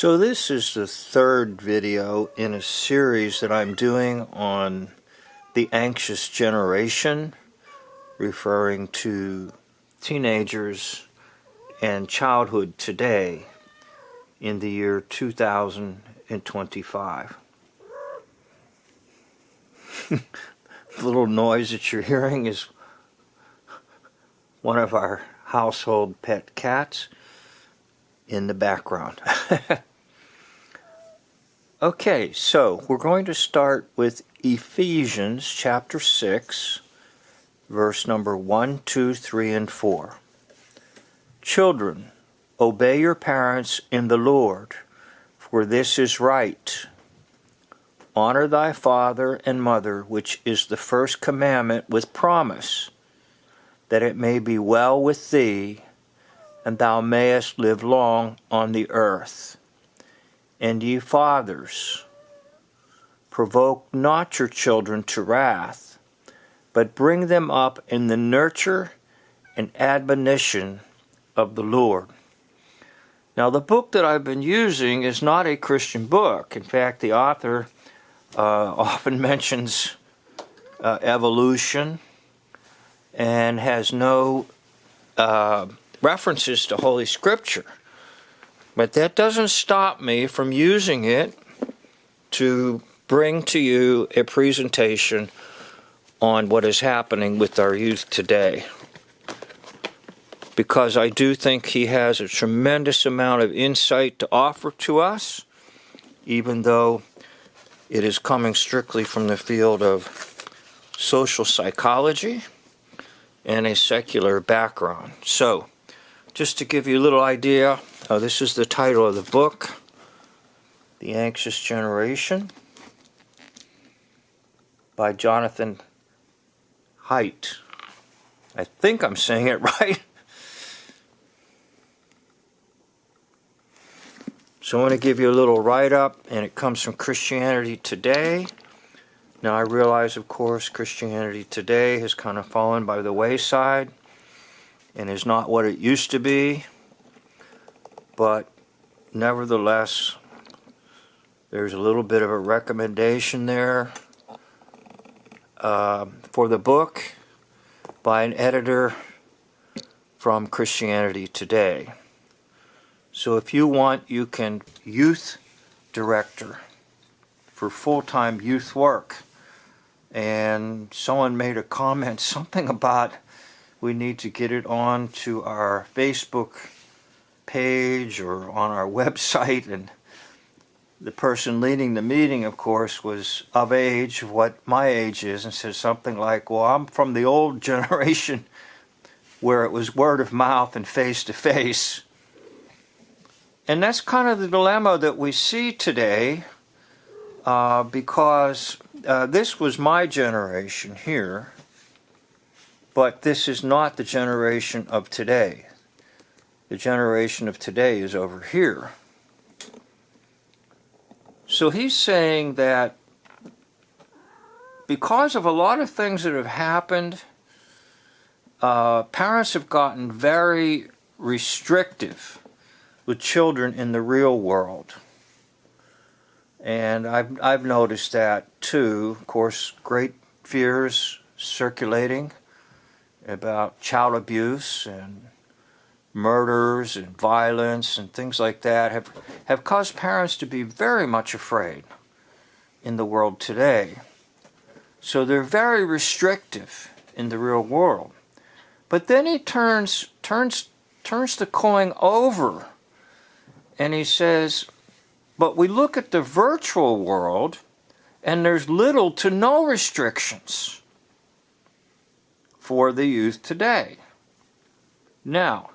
So this is the third video in a series that I'm doing on the anxious generation, referring to teenagers and childhood today in the year 2025. The little noise that you're hearing is one of our household pet cats in the background. Okay, so we're going to start with Ephesians chapter 6, verse number 1, 2, 3, and 4. Children, obey your parents in the Lord, for this is right. Honor thy father and mother, which is the first commandment with promise, that it may be well with thee, and thou mayest live long on the earth. And ye fathers, provoke not your children to wrath, but bring them up in the nurture and admonition of the Lord. Now, the book that I've been using is not a Christian book. In fact, the author often mentions evolution and has no references to Holy Scripture. But that doesn't stop me from using it to bring to you a presentation on what is happening with our youth today. Because I do think he has a tremendous amount of insight to offer to us, even though it is coming strictly from the field of social psychology and a secular background. So, just to give you a little idea, this is the title of the book, The Anxious Generation, by Jonathan Haidt. I think I'm saying it right. So I want to give you a little write-up, and it comes from Christianity Today. Now I realize, of course, Christianity Today has kind of fallen by the wayside and is not what it used to be, but nevertheless, there's a little bit of a recommendation there for the book by an editor from Christianity Today. So if you want, you can youth director for full-time youth work. And someone made a comment, something about we need to get it on to our Facebook page or on our website, and the person leading the meeting, of course, was of age, what my age is, and said something like, well, I'm from the old generation where it was word of mouth and face to face. And that's kind of the dilemma that we see today, because this was my generation here, but this is not the generation of today. The generation of today is over here. So he's saying that because of a lot of things that have happened, parents have gotten very restrictive with children in the real world. And I've noticed that too. Of course, great fears circulating about child abuse and murders and violence and things like that have caused parents to be very much afraid in the world today. So they're very restrictive in the real world. But then he turns the coin over and he says, but we look at the virtual world and there's little to no restrictions for the youth today. Now,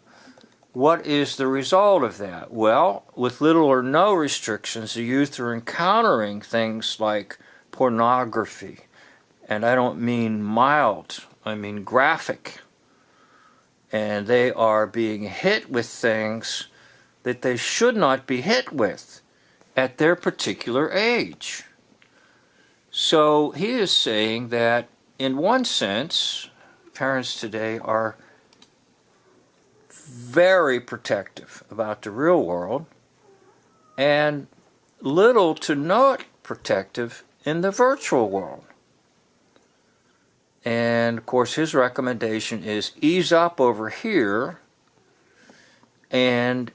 what is the result of that? Well, with little or no restrictions, the youth are encountering things like pornography. And I don't mean mild, I mean graphic. And they are being hit with things that they should not be hit with at their particular age. So he is saying that in one sense, parents today are very protective about the real world, and little to no protective in the virtual world. And of course his recommendation is ease up over here and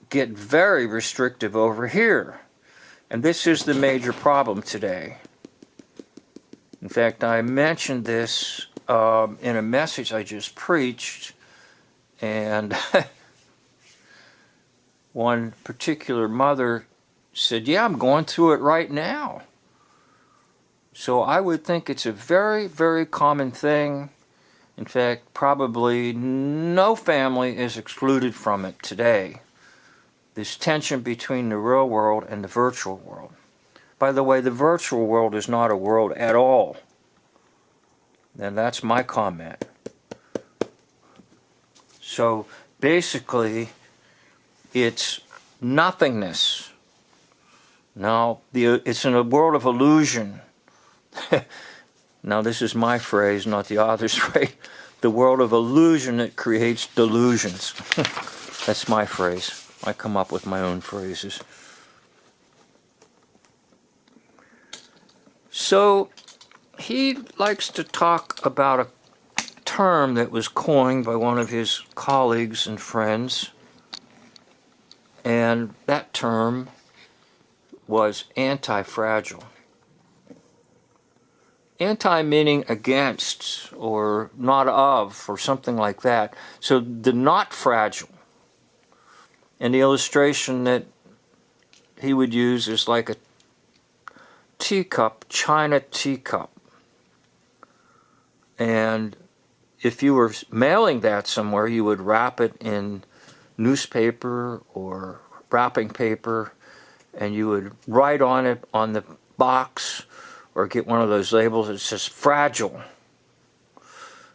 get very restrictive over here. And this is the major problem today. In fact, I mentioned this in a message I just preached, and one particular mother said, yeah, I'm going through it right now. So I would think it's a very, very common thing. In fact, probably no family is excluded from it today. This tension between the real world and the virtual world. By the way, the virtual world is not a world at all. And that's my comment. So basically, it's nothingness. Now, it's in a world of illusion. Now, this is my phrase, not the author's phrase. The world of illusion that creates delusions. That's my phrase. I come up with my own phrases. So, he likes to talk about a term that was coined by one of his colleagues and friends. And that term was anti-fragile. Anti meaning against or not of or something like that. So the not fragile. And the illustration that he would use is like a teacup, china teacup. And if you were mailing that somewhere, you would wrap it in newspaper or wrapping paper, and you would write on it on the box or get one of those labels that says fragile.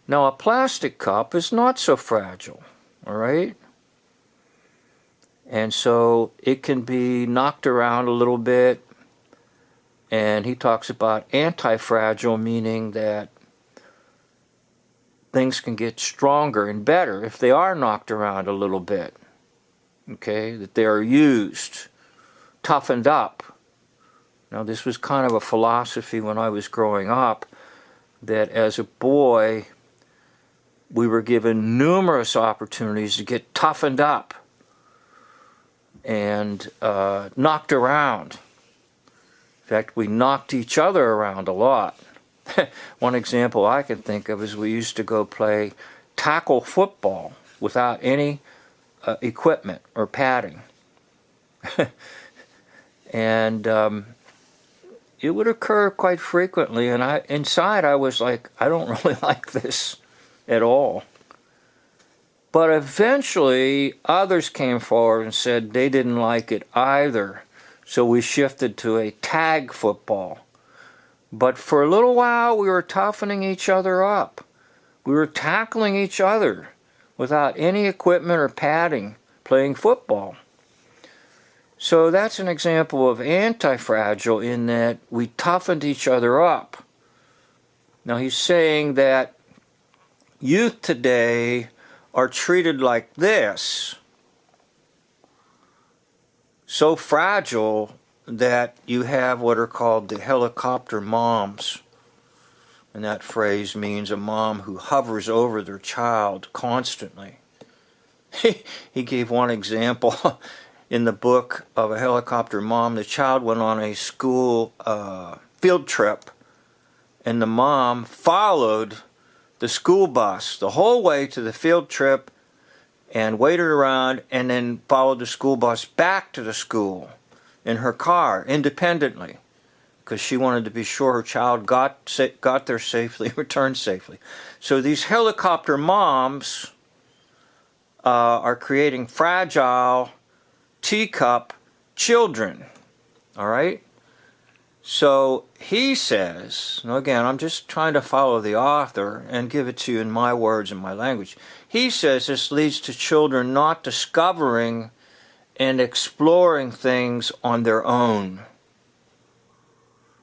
Now, a plastic cup is not so fragile, all right? And so it can be knocked around a little bit, and he talks about anti-fragile, meaning that things can get stronger and better if they are knocked around a little bit, okay? That they are used, toughened up. Now, this was kind of a philosophy when I was growing up, that as a boy, we were given numerous opportunities to get toughened up and knocked around. In fact, we knocked each other around a lot. One example I can think of is we used to go play tackle football without any equipment or padding. And it would occur quite frequently, and inside I was like, I don't really like this at all. But eventually others came forward and said they didn't like it either. So we shifted to a tag football. But for a little while we were toughening each other up. We were tackling each other without any equipment or padding, playing football. So that's an example of anti-fragile in that we toughened each other up. Now he's saying that youth today are treated like this, so fragile that you have what are called the helicopter moms. And that phrase means a mom who hovers over their child constantly. He gave one example in the book of a helicopter mom. The child went on a school field trip, and the mom followed the school bus the whole way to the field trip and waited around and then followed the school bus back to the school in her car independently because she wanted to be sure her child got there safely, returned safely. So these helicopter moms are creating fragile teacup children, all right? So he says, now again, I'm just trying to follow the author and give it to you in my words and my language. He says this leads to children not discovering and exploring things on their own.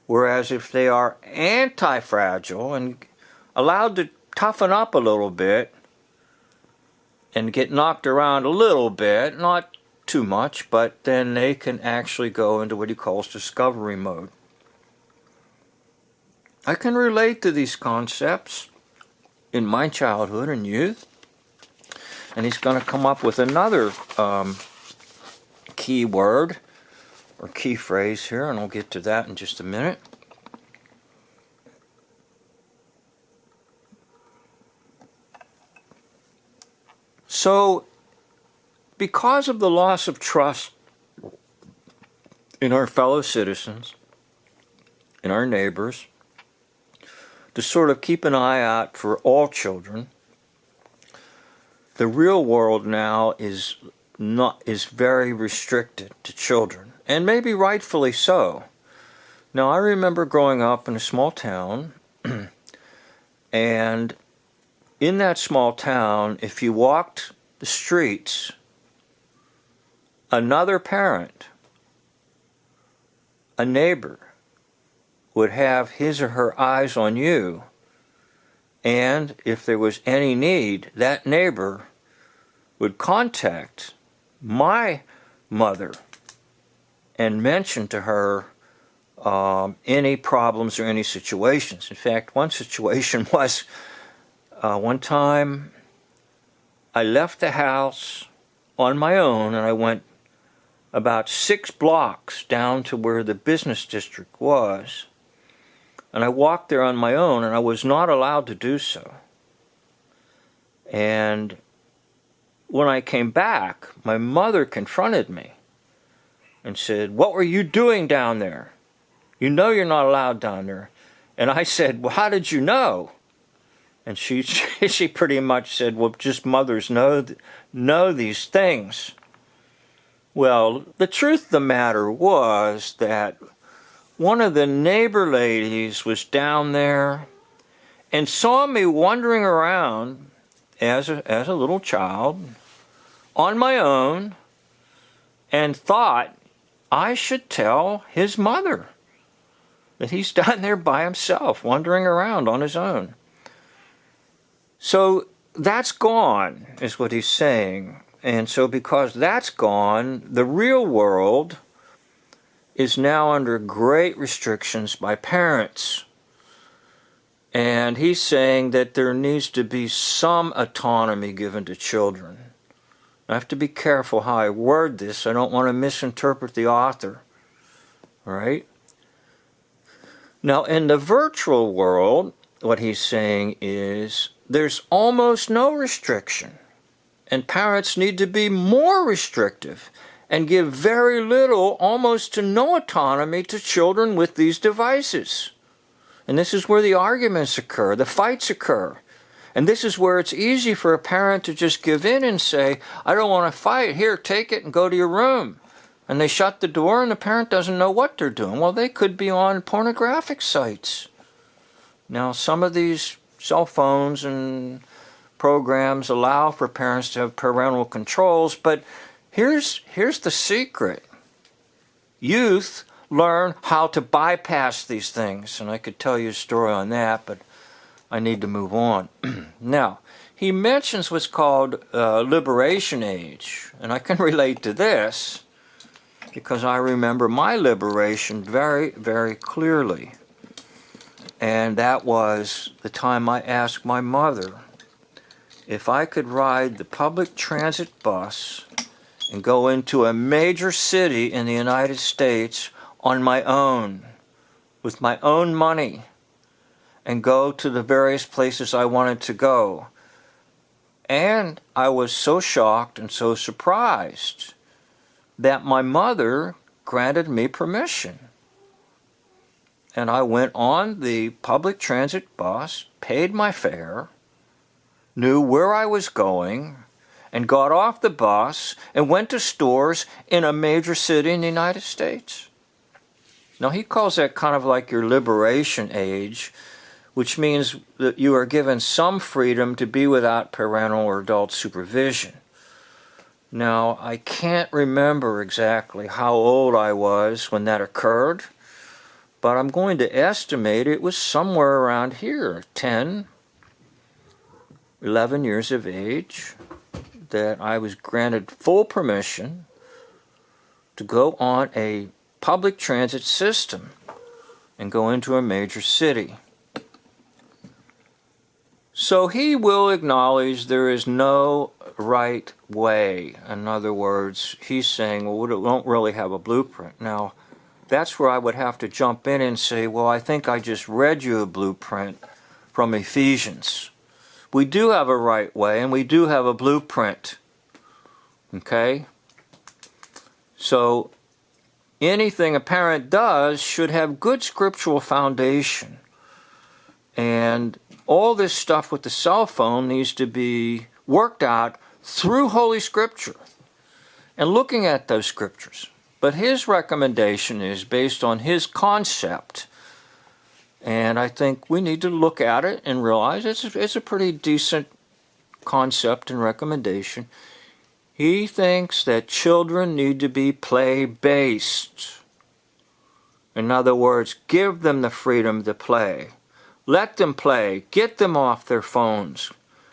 Whereas if they are anti-fragile and allowed to toughen up a little bit and get knocked around a little bit, not too much, but then they can actually go into what he calls discovery mode. I can relate to these concepts in my childhood and youth. And he's going to come up with another key word or key phrase here, and I'll get to that in just a minute. So, because of the loss of trust in our fellow citizens, in our neighbors, to sort of keep an eye out for all children, the real world now is very restricted to children, and maybe rightfully so. Now, I remember growing up in a small town, and in that small town, if you walked the streets, another parent, a neighbor, would have his or her eyes on you, and if there was any need, that neighbor would contact my mother and mention to her any problems or any situations. In fact, one situation was one time I left the house on my own, and I went about 6 blocks down to where the business district was. And I walked there on my own, and I was not allowed to do so. And when I came back, my mother confronted me and said, "What were you doing down there? You know you're not allowed down there." And I said, "Well, how did you know?" And she pretty much said, "Well, just mothers know these things." Well, the truth of the matter was that one of the neighbor ladies was down there and saw me wandering around as a little child on my own, and thought I should tell his mother that he's down there by himself, wandering around on his own. So that's gone, is what he's saying. And so because that's gone, the real world is now under great restrictions by parents. And he's saying that there needs to be some autonomy given to children. I have to be careful how I word this. I don't want to misinterpret the author. All right? Now, in the virtual world, what he's saying is there's almost no restriction. And parents need to be more restrictive and give very little, almost to no autonomy to children with these devices. And this is where the arguments occur, the fights occur. And this is where it's easy for a parent to just give in and say, "I don't want to fight. Here, take it and go to your room." And they shut the door and the parent doesn't know what they're doing. Well, they could be on pornographic sites. Now, some of these cell phones and programs allow for parents to have parental controls, but here's the secret. Youth learn how to bypass these things, and I could tell you a story on that, but I need to move on. Now, he mentions what's called liberation age, and I can relate to this because I remember my liberation very, very clearly. And that was the time I asked my mother if I could ride the public transit bus and go into a major city in the United States on my own, with my own money, and go to the various places I wanted to go. And I was so shocked and so surprised that my mother granted me permission. And I went on the public transit bus, paid my fare, knew where I was going, and got off the bus and went to stores in a major city in the United States. Now, he calls that kind of like your liberation age, which means that you are given some freedom to be without parental or adult supervision. Now, I can't remember exactly how old I was when that occurred, but I'm going to estimate it was somewhere around here, 10, 11 years of age, that I was granted full permission to go on a public transit system and go into a major city. So he will acknowledge there is no right way. In other words, he's saying, well, we don't really have a blueprint. Now, that's where I would have to jump in and say, well, I think I just read you a blueprint from Ephesians. We do have a right way, and we do have a blueprint. Okay? So, anything a parent does should have good scriptural foundation. And all this stuff with the cell phone needs to be worked out through Holy Scripture and looking at those scriptures. But his recommendation is based on his concept. And I think we need to look at it and realize it's a pretty decent concept and recommendation. He thinks that children need to be play-based. In other words, give them the freedom to play. Let them play. Get them off their phones.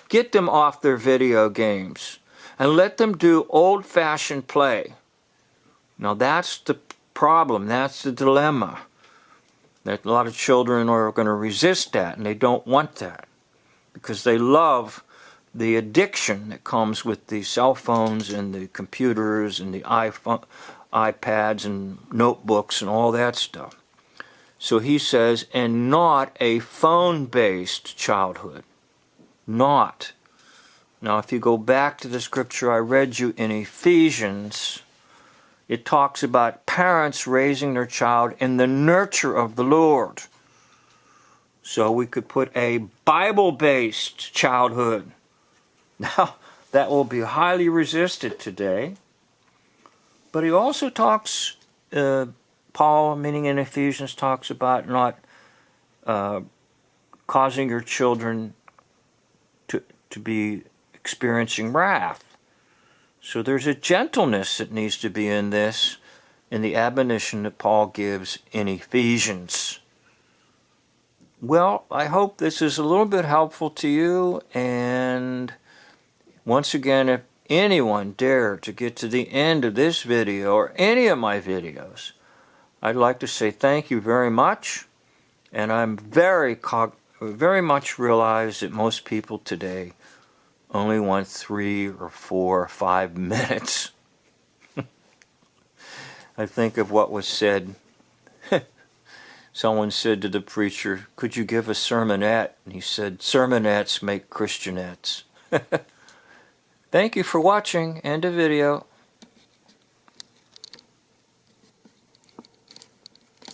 Get them off their video games. And let them do old-fashioned play. Now that's the problem. That's the dilemma. That a lot of children are going to resist that, and they don't want that. Because they love the addiction that comes with the cell phones and the computers and the iPads and notebooks and all that stuff. So he says, and not a phone-based childhood. Not. Now, if you go back to the scripture I read you in Ephesians, it talks about parents raising their child in the nurture of the Lord. So we could put a Bible-based childhood. Now, that will be highly resisted today. But he also talks, Paul, meaning in Ephesians, talks about not causing your children to be experiencing wrath. So there's a gentleness that needs to be in this, in the admonition that Paul gives in Ephesians. Well, I hope this is a little bit helpful to you, and once again, if anyone dare to get to the end of this video or any of my videos, I'd like to say thank you very much, and I'm very much realize that most people today only want 3 or 4 or 5 minutes. I think of what was said. Someone said to the preacher, could you give a sermonette? And he said, sermonettes make Christianettes. Thank you for watching. End of video.